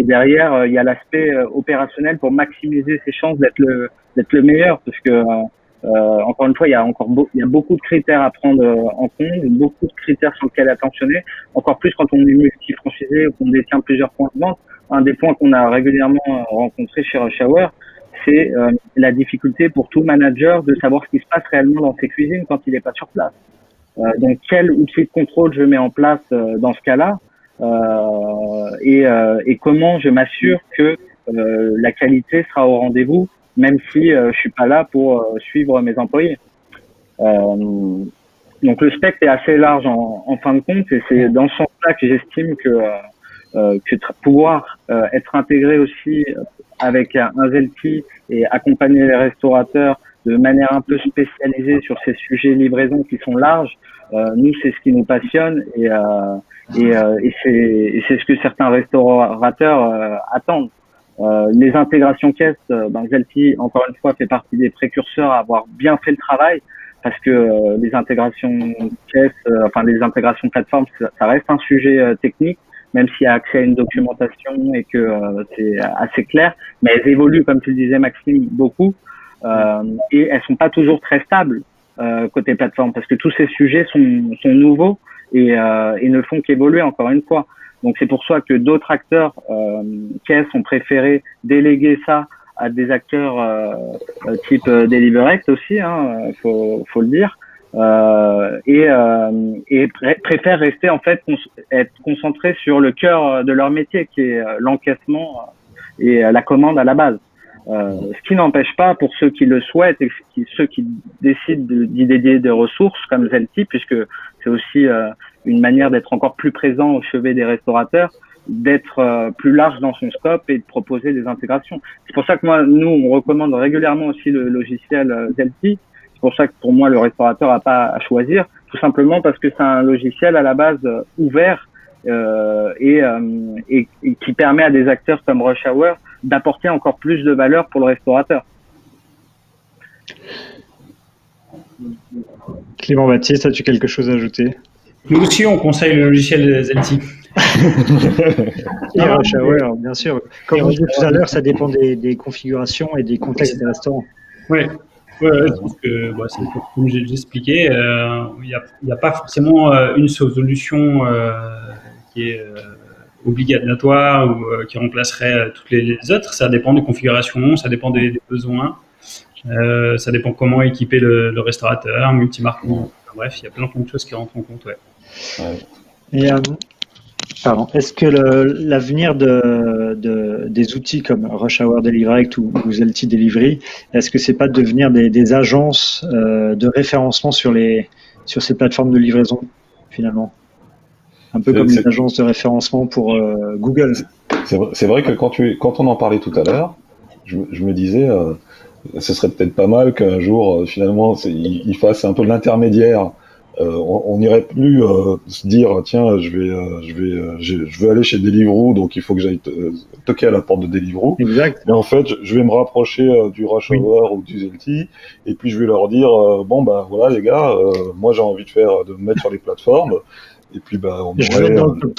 derrière, il y a l'aspect opérationnel pour maximiser ses chances d'être le meilleur, parce que encore une fois, il y a beaucoup de critères à prendre en compte, beaucoup de critères sur lesquels attentionner. Encore plus quand on est multi-franchisé ou qu'on détient plusieurs points de vente. Un des points qu'on a régulièrement rencontré chez Rush Hour, c'est la difficulté pour tout manager de savoir ce qui se passe réellement dans ses cuisines quand il n'est pas sur place. Donc, quel outil de contrôle je mets en place dans ce cas-là, et comment je m'assure que la qualité sera au rendez-vous, même si je suis pas là pour suivre mes employés. Donc, le spectre est assez large en fin de compte, et c'est dans ce sens-là que j'estime que pouvoir être intégré aussi avec un Zelti et accompagner les restaurateurs de manière un peu spécialisée sur ces sujets livraison qui sont larges, nous c'est ce qui nous passionne, et c'est ce que certains restaurateurs attendent. Les intégrations caisses, Zelti encore une fois fait partie des précurseurs à avoir bien fait le travail, parce que les intégrations caisses, les intégrations plateformes, ça reste un sujet technique, même s'il y a accès à une documentation et que c'est assez clair, mais elles évoluent, comme tu le disais Maxime, beaucoup, et elles sont pas toujours très stables côté plateforme, parce que tous ces sujets sont nouveaux et ne font qu'évoluer, encore une fois. Donc c'est pour ça que d'autres acteurs caisses ont préféré déléguer ça à des acteurs type Deliverect aussi, faut le dire. Et préfèrent rester en fait être concentrés sur le cœur de leur métier, qui est l'encaissement et la commande à la base. Ce qui n'empêche pas pour ceux qui le souhaitent et ceux qui décident d'y dédier des ressources comme Zelti, puisque c'est aussi une manière d'être encore plus présent au chevet des restaurateurs, d'être plus large dans son scope et de proposer des intégrations. C'est pour ça que nous, on recommande régulièrement aussi le logiciel Zelti. C'est pour ça que pour moi, le restaurateur n'a pas à choisir, tout simplement parce que c'est un logiciel à la base ouvert et qui permet à des acteurs comme Rush Hour d'apporter encore plus de valeur pour le restaurateur. Clément Baptiste, as-tu quelque chose à ajouter? Nous aussi, on conseille le logiciel Zelti. Et Rush Hour, bien sûr. Comme on disait tout à l'heure, ça dépend des configurations et des contextes des restaurants. Oui. Parce que, comme j'ai expliqué, il n'y a pas forcément une solution qui est obligatoire ou qui remplacerait toutes les autres. Ça dépend des configurations, ça dépend des besoins, ça dépend comment équiper le restaurateur, multimarque. Bref, il y a plein de choses qui rentrent en compte. Et, est-ce que l'avenir des outils comme Rush Hour Delivery ou Zelti Delivery, est-ce que c'est pas de devenir des agences de référencement sur ces plateformes de livraison finalement, un peu comme les agences de référencement pour Google? C'est vrai que quand on en parlait tout à l'heure, je me disais, ce serait peut-être pas mal qu'un jour finalement il fasse un peu l'intermédiaire. On n'irait plus se dire tiens je veux aller chez Deliveroo, donc il faut que j'aille toquer à la porte de Deliveroo. Exact. Mais en fait je vais me rapprocher du Rush Hour ou du Zelti et puis je vais leur dire bon bah voilà les gars, moi j'ai envie de me mettre sur les plateformes et puis on aurait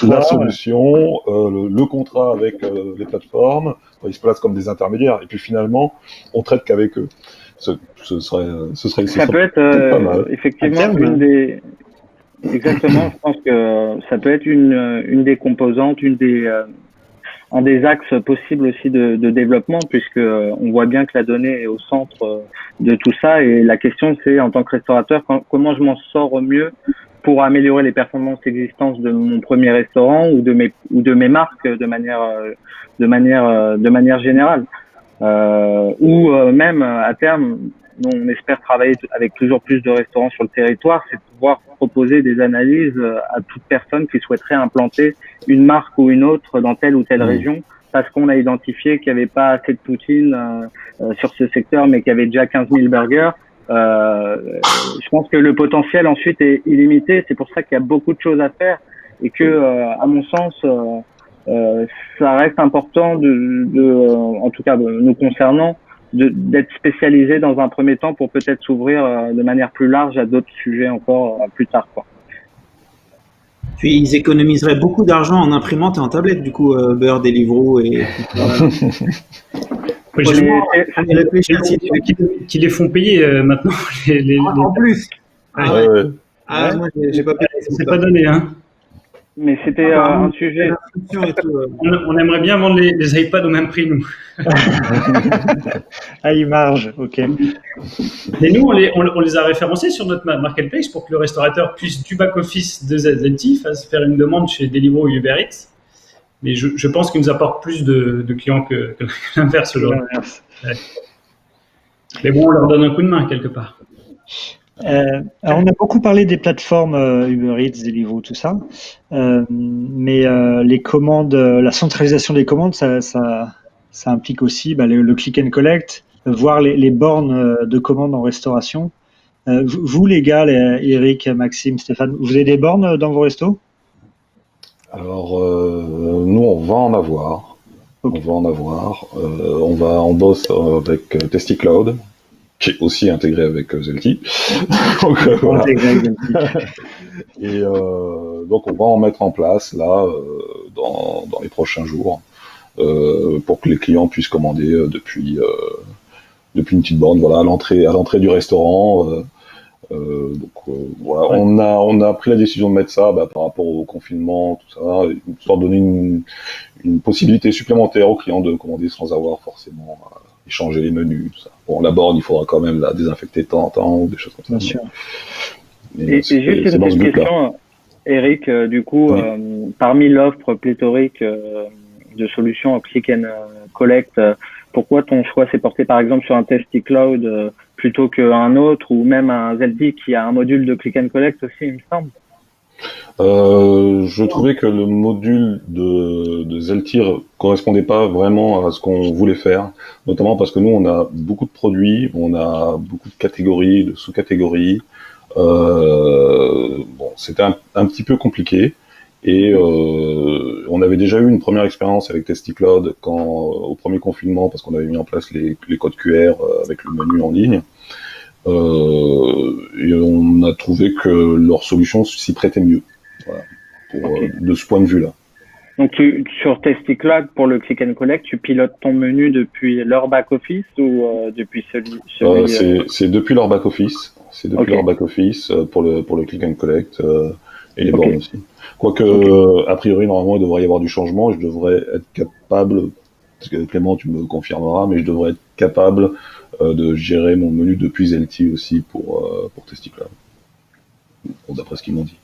la solution, le contrat avec les plateformes, ils se placent comme des intermédiaires et puis finalement on traite qu'avec eux. Ce serait ça peut être pas mal. Effectivement exactement. Je pense que ça peut être une des composantes, un des axes possibles aussi de développement, puisque on voit bien que la donnée est au centre de tout ça. Et la question, c'est en tant que restaurateur, comment je m'en sors au mieux pour améliorer les performances existantes de mon premier restaurant ou de mes marques de manière générale. Ou même à terme, on espère travailler avec toujours plus de restaurants sur le territoire, c'est de pouvoir proposer des analyses à toute personne qui souhaiterait implanter une marque ou une autre dans telle ou telle région, parce qu'on a identifié qu'il n'y avait pas assez de poutine sur ce secteur, mais qu'il y avait déjà 15 000 burgers. Je pense que le potentiel ensuite est illimité. C'est pour ça qu'il y a beaucoup de choses à faire et que, à mon sens, ça reste important en tout cas nous concernant, d'être spécialisé dans un premier temps pour peut-être s'ouvrir de manière plus large à d'autres sujets encore plus tard, quoi. Puis ils économiseraient beaucoup d'argent en imprimante et en tablette, du coup, Uber, Deliveroo et qui les font payer maintenant. En plus. Moi, j'ai pas payé. C'est pas donné, hein. Mais c'était un sujet. On aimerait bien vendre les iPads au même prix, nous. Ils margent, ok. Et nous, on les a référencés sur notre marketplace pour que le restaurateur puisse, du back-office de Zelti, faire une demande chez Deliveroo ou Uber Eats. Mais je pense qu'ils nous apportent plus de clients que l'inverse aujourd'hui. Ouais. Mais bon, on leur donne un coup de main quelque part. Alors on a beaucoup parlé des plateformes Uber Eats, Deliveroo, tout ça, mais les commandes, la centralisation des commandes, ça implique aussi le click and collect, voire les bornes de commandes en restauration. Vous les gars, Eric, Maxime, Stéphane, vous avez des bornes dans vos restos? Alors nous on va en avoir. Okay. On bosse avec TestiCloud, qui est aussi intégré avec Zelti. Donc, voilà. Et donc on va en mettre en place là dans les prochains jours pour que les clients puissent commander depuis une petite borne, voilà, à l'entrée du restaurant. Voilà, on a pris la décision de mettre ça par rapport au confinement, tout ça, histoire de donner une possibilité supplémentaire aux clients de commander sans avoir forcément échanger les menus, tout ça. Bon, la borne, il faudra quand même la désinfecter de temps en temps, ou des choses comme ça. Bien sûr. Et juste une petite question, Eric, du coup, parmi l'offre pléthorique de solutions click and collect pourquoi ton choix s'est porté par exemple sur un Testy Cloud plutôt qu'un autre, ou même un Zelti qui a un module de click and collect aussi, il me semble. Je trouvais que le module de Zeltir correspondait pas vraiment à ce qu'on voulait faire, notamment parce que nous on a beaucoup de produits, on a beaucoup de catégories, de sous-catégories. Bon, c'était un petit peu compliqué, et on avait déjà eu une première expérience avec Testy Cloud au premier confinement, parce qu'on avait mis en place les codes QR avec le menu en ligne. Et on a trouvé que leur solution s'y prêtait mieux. Voilà, de ce point de vue-là. Donc sur Testy Cloud, pour le click and collect, tu pilotes ton menu depuis leur back-office ou depuis celui c'est depuis leur back-office. C'est depuis leur back-office pour le click and collect et les bornes aussi. Quoique, a priori, normalement, il devrait y avoir du changement et je devrais être capable, parce que Clément, tu me confirmeras, mais je devrais être capable de gérer mon menu depuis Zelti aussi pour Testy Cloud. Bon, d'après ce qu'ils m'ont dit.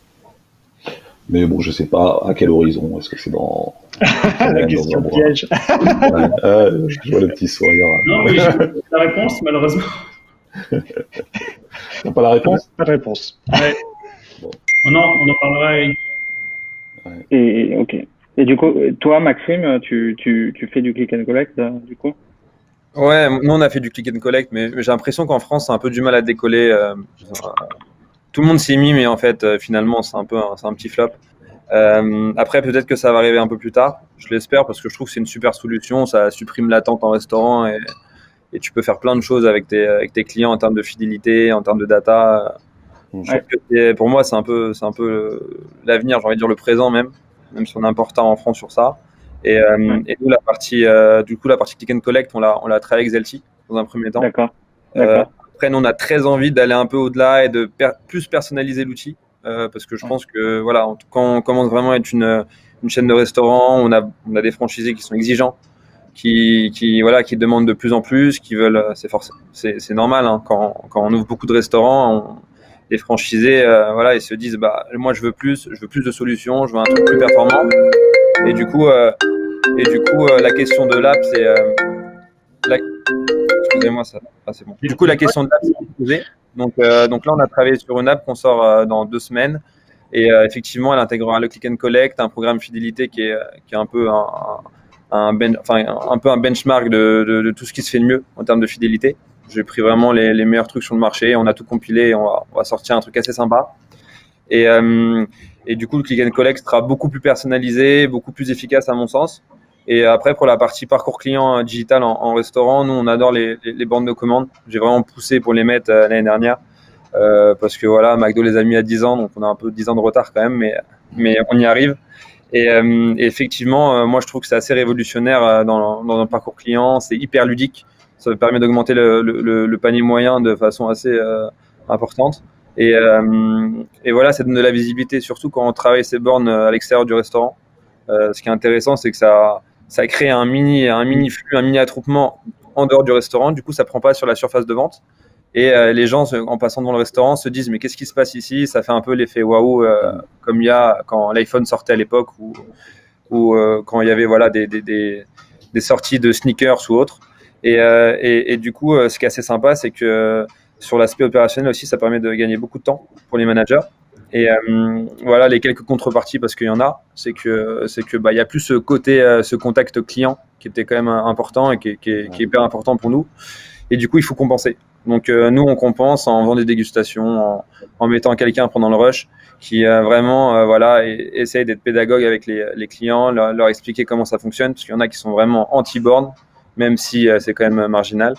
Mais bon, je sais pas à quel horizon. Est-ce que c'est dans la question piège. Je vois le petit sourire. Non, mais j'ai la réponse, malheureusement. T'as pas la réponse? Pas de réponse. Ouais. Bon. On en parlera. Ouais. Et ok. Et du coup, toi, Maxime, tu fais du click and collect, du coup? Ouais, nous on a fait du click and collect, mais j'ai l'impression qu'en France, c'est un peu du mal à décoller. Tout le monde s'y est mis, mais en fait, finalement, c'est un petit flop. Après, peut-être que ça va arriver un peu plus tard. Je l'espère, parce que je trouve que c'est une super solution. Ça supprime l'attente en restaurant et tu peux faire plein de choses avec tes clients en termes de fidélité, en termes de data. Pour moi, c'est un peu l'avenir, j'ai envie de dire le présent même si on est un peu en retard en France sur ça. Et nous, la partie click and collect, on l'a travaillé avec Zelti dans un premier temps. D'accord. Après, nous, on a très envie d'aller un peu au-delà et de plus personnaliser l'outil, parce que je pense que voilà, quand on commence vraiment à être une chaîne de restaurants, on a des franchisés qui sont exigeants, qui demandent de plus en plus, qui veulent, c'est normal, hein, quand on ouvre beaucoup de restaurants, les franchisés, ils se disent, moi je veux plus de solutions, je veux un truc plus performant. Et du coup, la question de l'app, c'est excusez-moi, ça. Ah, c'est bon. Du coup, la question de l'app, c'est posée. Donc là, on a travaillé sur une app qu'on sort dans 2 semaines. Et effectivement, elle intégrera le click and collect, un programme fidélité qui est un peu un peu un benchmark de tout ce qui se fait de mieux en termes de fidélité. J'ai pris vraiment les meilleurs trucs sur le marché, on a tout compilé et on va sortir un truc assez sympa. Et du coup, le click and collect sera beaucoup plus personnalisé, beaucoup plus efficace à mon sens. Et après, pour la partie parcours client digital en restaurant, nous, on adore les bornes de commande. J'ai vraiment poussé pour les mettre l'année dernière. Parce que voilà, McDo les a mis à 10 ans, donc on a un peu 10 ans de retard quand même, mais on y arrive. Et effectivement, moi je trouve que c'est assez révolutionnaire dans le parcours client, c'est hyper ludique, ça permet d'augmenter le panier moyen de façon assez importante. Et voilà, ça donne de la visibilité, surtout quand on travaille ces bornes à l'extérieur du restaurant. Ce qui est intéressant, c'est que ça crée un mini flux, un mini attroupement en dehors du restaurant. Du coup, ça prend pas sur la surface de vente. Et les gens, en passant devant le restaurant, se disent mais qu'est-ce qui se passe ici? Ça fait un peu l'effet waouh, comme il y a quand l'iPhone sortait à l'époque ou quand il y avait voilà des sorties de sneakers ou autres. Et du coup, ce qui est assez sympa, c'est que sur l'aspect opérationnel aussi, ça permet de gagner beaucoup de temps pour les managers. Et voilà, les quelques contreparties, parce qu'il y en a, c'est que il y a plus ce côté, ce contact client qui était quand même important et qui est hyper important pour nous. Et du coup, il faut compenser. Donc nous, on compense en faisant des dégustations, en mettant quelqu'un pendant le rush qui vraiment essaye d'être pédagogue avec les clients, leur expliquer comment ça fonctionne, parce qu'il y en a qui sont vraiment anti-borne, même si c'est quand même marginal.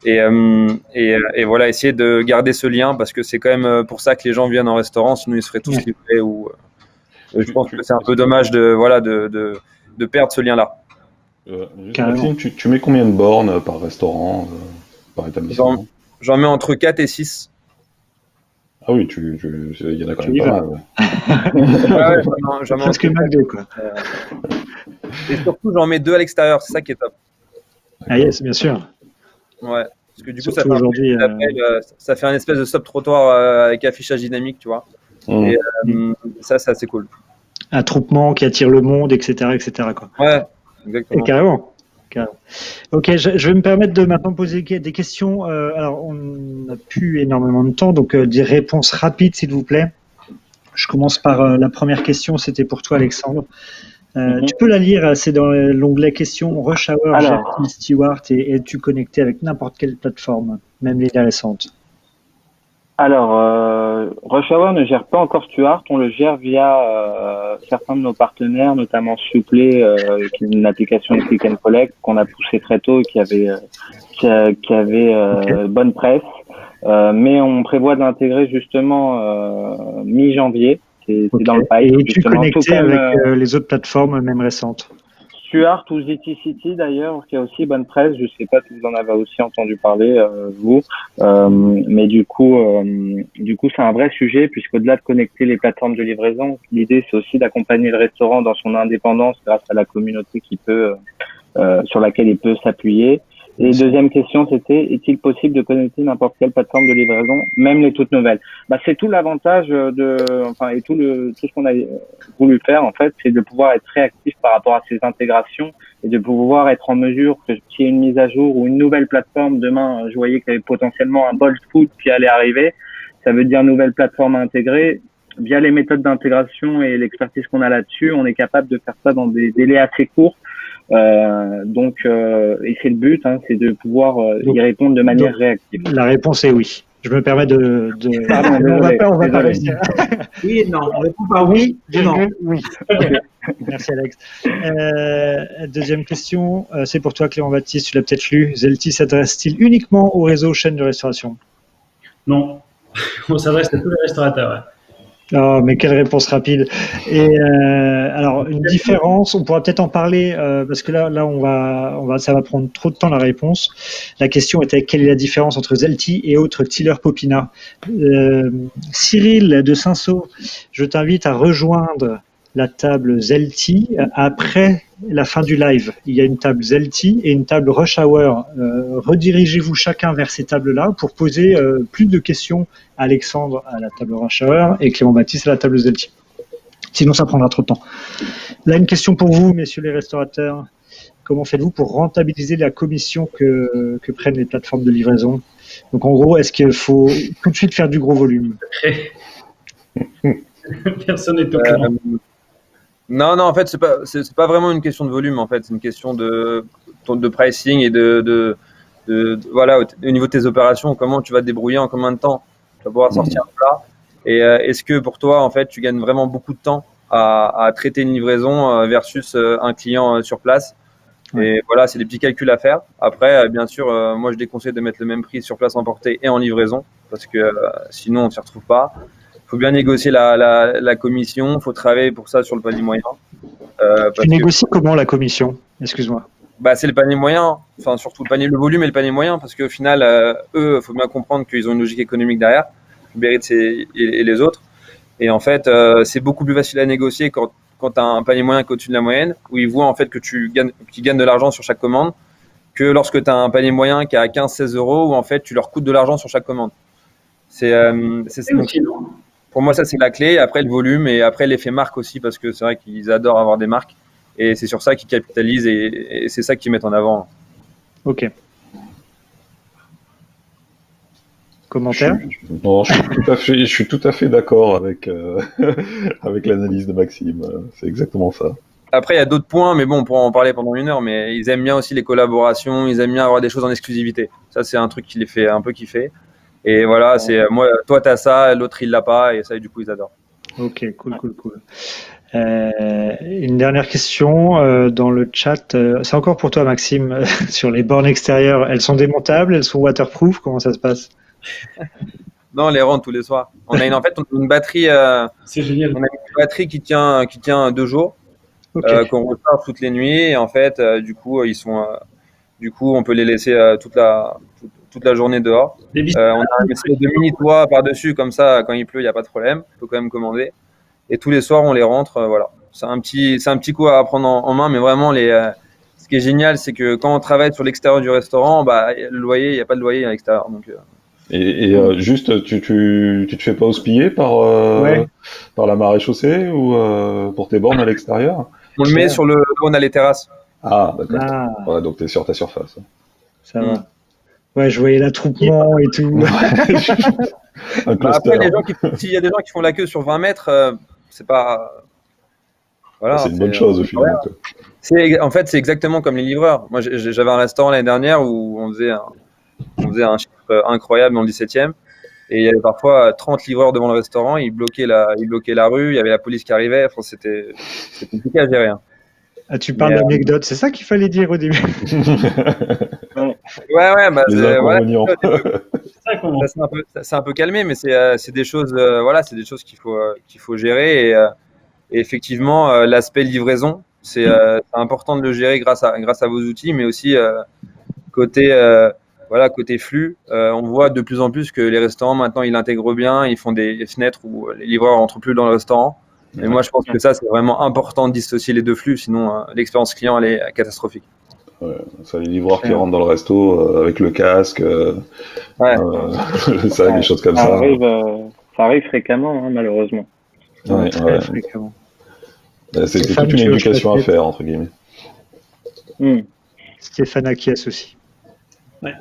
Et voilà, essayer de garder ce lien, parce que c'est quand même pour ça que les gens viennent en restaurant, sinon ils se feraient tous livrer. Je pense que c'est un peu dommage de perdre ce lien-là. Maxime, tu mets combien de bornes par restaurant, par établissement? J'en mets entre 4 et 6. Ah oui, il y en a quand même pas mal. J'en mets presque McDo, quoi. Et surtout, j'en mets 2 à l'extérieur, c'est ça qui est top. Ah yes, bien sûr. Ouais, parce que du coup, ça fait un espèce de stop-trottoir avec affichage dynamique, tu vois. Et ça, c'est assez cool. Attroupement qui attire le monde, etc., quoi. Ouais, exactement. Et carrément. Ok, je vais me permettre de maintenant poser des questions. Alors, on n'a plus énormément de temps, donc des réponses rapides, s'il vous plaît. Je commence par la première question, c'était pour toi, Alexandre. Tu peux la lire, c'est dans l'onglet questions. Rush Hour, Jeff Stewart, et es-tu connecté avec n'importe quelle plateforme, même les récentes? Alors, Rush Hour ne gère pas encore Stuart, on le gère via certains de nos partenaires, notamment Supplé, qui est une application de click and collect qu'on a poussé très tôt et qui avait bonne presse. Mais on prévoit de l'intégrer justement mi-janvier. C'est dans le pipe. Et es-tu connecté avec les autres plateformes, même récentes? Stuart ou ZT City d'ailleurs, qui a aussi bonne presse. Je sais pas si vous en avez aussi entendu parler, vous. Mais du coup, c'est un vrai sujet puisqu'au-delà de connecter les plateformes de livraison, l'idée c'est aussi d'accompagner le restaurant dans son indépendance grâce à la communauté sur laquelle il peut s'appuyer. Et deuxième question, c'était, est-il possible de connecter n'importe quelle plateforme de livraison, même les toutes nouvelles? C'est tout l'avantage et tout ce qu'on a voulu faire, en fait, c'est de pouvoir être réactif par rapport à ces intégrations et de pouvoir être en mesure que s'il y a une mise à jour ou une nouvelle plateforme, demain, je voyais qu'il y avait potentiellement un Bolt Food qui allait arriver. Ça veut dire nouvelle plateforme à intégrer. Via les méthodes d'intégration et l'expertise qu'on a là-dessus, on est capable de faire ça dans des délais assez courts. Et c'est le but, c'est de pouvoir y répondre de manière réactive. La réponse est oui. Je me permets de... Pardon, on va pas réussir. Oui et non. On répond par oui et non. Oui. Merci Alex. Deuxième question, c'est pour toi Clément Baptiste, tu l'as peut-être lu. Zelti s'adresse-t-il uniquement au réseau chaîne de restauration? Non, on s'adresse à tous les restaurateurs. Ouais. Oh, mais quelle réponse rapide. Et alors une différence, on pourra peut-être en parler parce que là ça va prendre trop de temps la réponse. La question était quelle est la différence entre Zelti et autres Tiller Popina. Cyril de Saint-Saul, je t'invite à rejoindre la table Zelti après la fin du live. Il y a une table Zelti et une table Rush Hour. Redirigez-vous chacun vers ces tables-là pour poser plus de questions à Alexandre à la table Rush Hour et Clément Baptiste à la table Zelti. Sinon, ça prendra trop de temps. Là, une question pour vous, messieurs les restaurateurs. Comment faites-vous pour rentabiliser la commission que prennent les plateformes de livraison? Donc, en gros, est-ce qu'il faut tout de suite faire du gros volume? Personne n'est au courant. Non, en fait, c'est pas vraiment une question de volume, en fait. C'est une question de pricing et voilà, au niveau de tes opérations, comment tu vas te débrouiller, en combien de temps tu vas pouvoir sortir un plat. Et est-ce que pour toi, en fait, tu gagnes vraiment beaucoup de temps à traiter une livraison versus un client sur place? Et voilà, c'est des petits calculs à faire. Après, bien sûr, moi, je déconseille de mettre le même prix sur place emporté et en livraison parce que sinon, on s'y retrouve pas. Il faut bien négocier la commission. Il faut travailler pour ça sur le panier moyen. Tu négocies comment la commission? Excuse-moi. C'est le panier moyen, enfin surtout le volume et le panier moyen, parce qu'au final, eux, il faut bien comprendre qu'ils ont une logique économique derrière, Uber Eats et les autres. Et en fait, c'est beaucoup plus facile à négocier quand tu as un panier moyen qui est au-dessus de la moyenne, où ils voient en fait que tu gagnes de l'argent sur chaque commande, que lorsque tu as un panier moyen qui est à 15-16 euros, où en fait tu leur coûtes de l'argent sur chaque commande. Pour moi, ça c'est la clé. Après le volume et après l'effet marque aussi, parce que c'est vrai qu'ils adorent avoir des marques. Et c'est sur ça qu'ils capitalisent et c'est ça qu'ils mettent en avant. Ok. Commentaire? Non, je suis tout à fait d'accord avec avec l'analyse de Maxime. C'est exactement ça. Après, il y a d'autres points, mais bon, on pourra en parler pendant une heure. Mais ils aiment bien aussi les collaborations, ils aiment bien avoir des choses en exclusivité. Ça, c'est un truc qui les fait un peu kiffer. Et voilà, c'est moi, toi t'as ça, l'autre il l'a pas, et ça, du coup, ils adorent. Ok, cool. Une dernière question dans le chat. C'est encore pour toi, Maxime, sur les bornes extérieures. Elles sont démontables, elles sont waterproof. Comment ça se passe? Non, on les rentre tous les soirs. On a une batterie. C'est génial. On a une batterie qui tient 2 jours, qu'on recharge toutes les nuits. Et en fait, du coup, on peut les laisser toute la journée dehors. On a une espèce de mini toit par-dessus, comme ça, quand il pleut, il n'y a pas de problème. On peut quand même commander. Et tous les soirs, on les rentre. Voilà. C'est un petit coup à prendre en main, mais vraiment, ce qui est génial, c'est que quand on travaille sur l'extérieur du restaurant, le loyer, il n'y a pas de loyer à l'extérieur. Donc, juste, tu te fais pas houspiller par la marée chaussée ou pour tes bornes à l'extérieur? On le met sur on a les terrasses. Ah, d'accord. Ah, Ouais, donc tu es sur ta surface. ça va. Ouais, je voyais l'attroupement et tout. Un Bah, cluster. après, s'il y a des gens qui font la queue sur 20 mètres, c'est pas. Voilà, C'est une bonne chose au final. En fait, c'est exactement comme les livreurs. Moi, j'avais un restaurant l'année dernière où on faisait un chiffre incroyable dans le 17e. Et il y avait parfois 30 livreurs devant le restaurant. Ils bloquaient la rue. Il y avait la police qui arrivait. Enfin, c'était compliqué à gérer. Hein. Ah, tu parles d'anecdote, c'est ça qu'il fallait dire au début. Ouais, bah, Les inconvénients. Ça s'est un peu calmé, mais c'est des choses, voilà, c'est des choses qu'il faut gérer. Et effectivement, l'aspect livraison, c'est important de le gérer grâce à vos outils, mais aussi côté flux. On voit de plus en plus que les restaurants maintenant ils l'intègrent bien, ils font des fenêtres où les livreurs rentrent plus dans le restaurant. Et moi, je pense que ça, c'est vraiment important de dissocier les deux flux, sinon l'expérience client, elle est catastrophique. Ouais, ça, les livreurs qui rentrent dans le resto avec le casque, ça, des choses comme ça. Ça arrive fréquemment, hein, malheureusement. Très fréquemment. C'est toute une éducation à faire, entre guillemets. Stéphane Akias aussi. Ouais.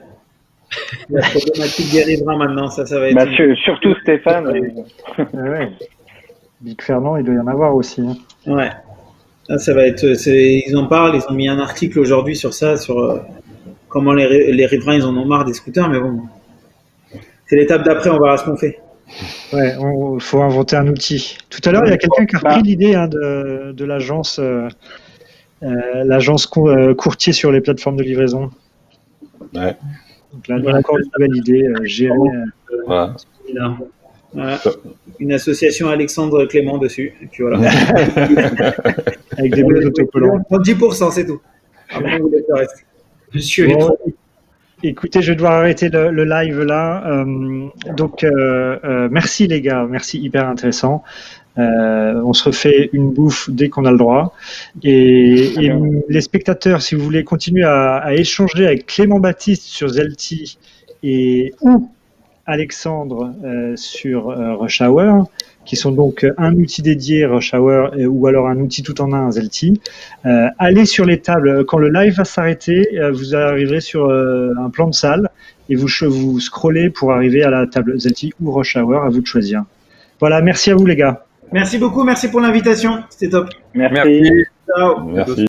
La problématique des riverains maintenant, ça va être. Surtout Stéphane. Ouais. Big Fernand, il doit y en avoir aussi. Hein. Ouais. Là, ça va être. Ils en parlent, ils ont mis un article aujourd'hui sur ça, sur comment les riverains ils en ont marre des scooters, mais bon. C'est l'étape d'après, on verra ce qu'on fait. Ouais, il faut inventer un outil. Tout à l'heure, il y a quelqu'un qui a repris l'idée de l'agence courtier sur les plateformes de livraison. Ouais. Donc là, encore une nouvelle idée, gérer. Voilà. Voilà. Une association Alexandre Clément dessus. Et puis voilà. Avec des beaux autocollants. 10%, c'est tout. Après, vous laissez le reste. Monsieur Écoutez, je vais devoir arrêter le live là. Donc, merci les gars, merci, hyper intéressant. On se refait une bouffe dès qu'on a le droit. Et les spectateurs, si vous voulez continuer à échanger avec Clément Baptiste sur Zelti ou Alexandre sur Rush Hour, qui sont donc un outil dédié Rush Hour ou alors un outil tout en un Zelti. Allez sur les tables. Quand le live va s'arrêter, vous arriverez sur un plan de salle et vous scrollez pour arriver à la table Zelti ou Rush Hour, à vous de choisir. Voilà, merci à vous les gars. Merci beaucoup, merci pour l'invitation, c'était top. Merci. Ciao. Merci.